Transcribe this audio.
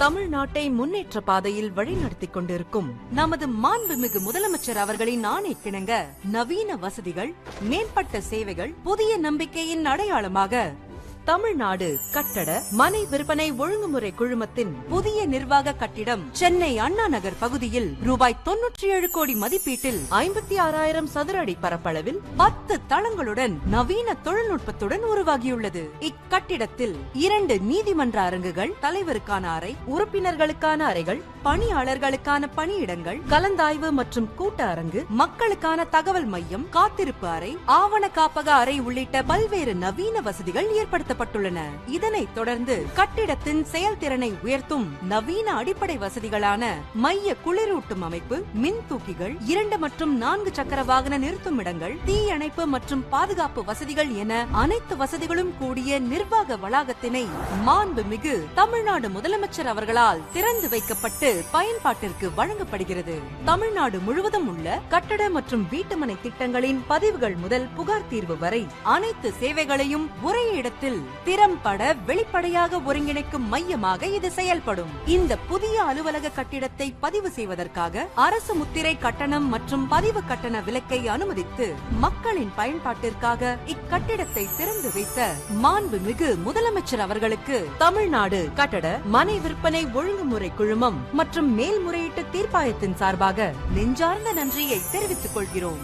தமிழ்நாட்டை முன்னேற்ற பாதையில் வழிநடத்திக் கொண்டிருக்கும் நமது மாண்புமிகு முதலமைச்சர் அவர்களின் ஆணைக்கிணங்க நவீன வசதிகள், மேம்பட்ட சேவைகள், புதிய நம்பிக்கையின் அடையாளமாக தமிழ்நாடு கட்டட மனை விற்பனை ஒழுங்குமுறை குழுமத்தின் புதிய நிர்வாக கட்டிடம் சென்னை அண்ணா நகர் பகுதியில் ரூபாய் 97 கோடி மதிப்பீட்டில் 56,000 சதுர அடி பரப்பளவில் 10 தளங்களுடன் நவீன தொழில்நுட்பத்துடன் உருவாகியுள்ளது. இக்கட்டிடத்தில் 2 நீதிமன்ற அரங்குகள், தலைவருக்கான அறை, உறுப்பினர்களுக்கான அறைகள், பணியாளர்களுக்கான பணியிடங்கள், கலந்தாய்வு மற்றும் கூட்ட அரங்கு, மக்களுக்கான தகவல் மையம், காத்திருப்பு அறை, ஆவண காப்பக அறை உள்ளிட்ட பல்வேறு நவீன வசதிகள் ஏற்படுத்தப்பட்டுள்ளன. இதனைத் தொடர்ந்து கட்டிடத்தின் செயல்திறனை உயர்த்தும் நவீன அடிப்படை வசதிகளான மைய குளிரூட்டும் அமைப்பு, மின் தூக்கிகள், 2 மற்றும் 4 சக்கர வாகன நிறுத்தும் இடங்கள், தீயணைப்பு மற்றும் பாதுகாப்பு வசதிகள் என அனைத்து வசதிகளும் கூடிய நிர்வாக வளாகத்தினை மாண்புமிகு தமிழ்நாடு முதலமைச்சர் அவர்களால் திறந்து வைக்கப்பட்டு பயன்பாட்டிற்கு வழங்கப்படுகிறது. தமிழ்நாடு முழுவதும் உள்ள கட்டட மற்றும் வீட்டுமனை திட்டங்களின் பதிவுகள் முதல் புகார் தீர்வு வரை அனைத்து சேவைகளையும் ஒரே இடத்தில் திறம்பட வெளிப்படையாக ஒருங்கிணைக்கும் மையமாக இது செயல்படும். இந்த புதிய அலுவலக கட்டிடத்தை பதிவு செய்வதற்காக அரசு முத்திரை கட்டணம் மற்றும் பதிவு கட்டண விலக்கை அனுமதித்து மக்களின் பயன்பாட்டிற்காக இக்கட்டிடத்தை திறந்து வைத்த மாண்புமிகு முதலமைச்சர் அவர்களுக்கு தமிழ்நாடு கட்டட மனை விற்பனை ஒழுங்குமுறை குழுமம் மற்றும் மேல்முறையீட்டு தீர்ப்பாயத்தின் சார்பாக நெஞ்சார்ந்த நன்றியை தெரிவித்துக் கொள்கிறோம்.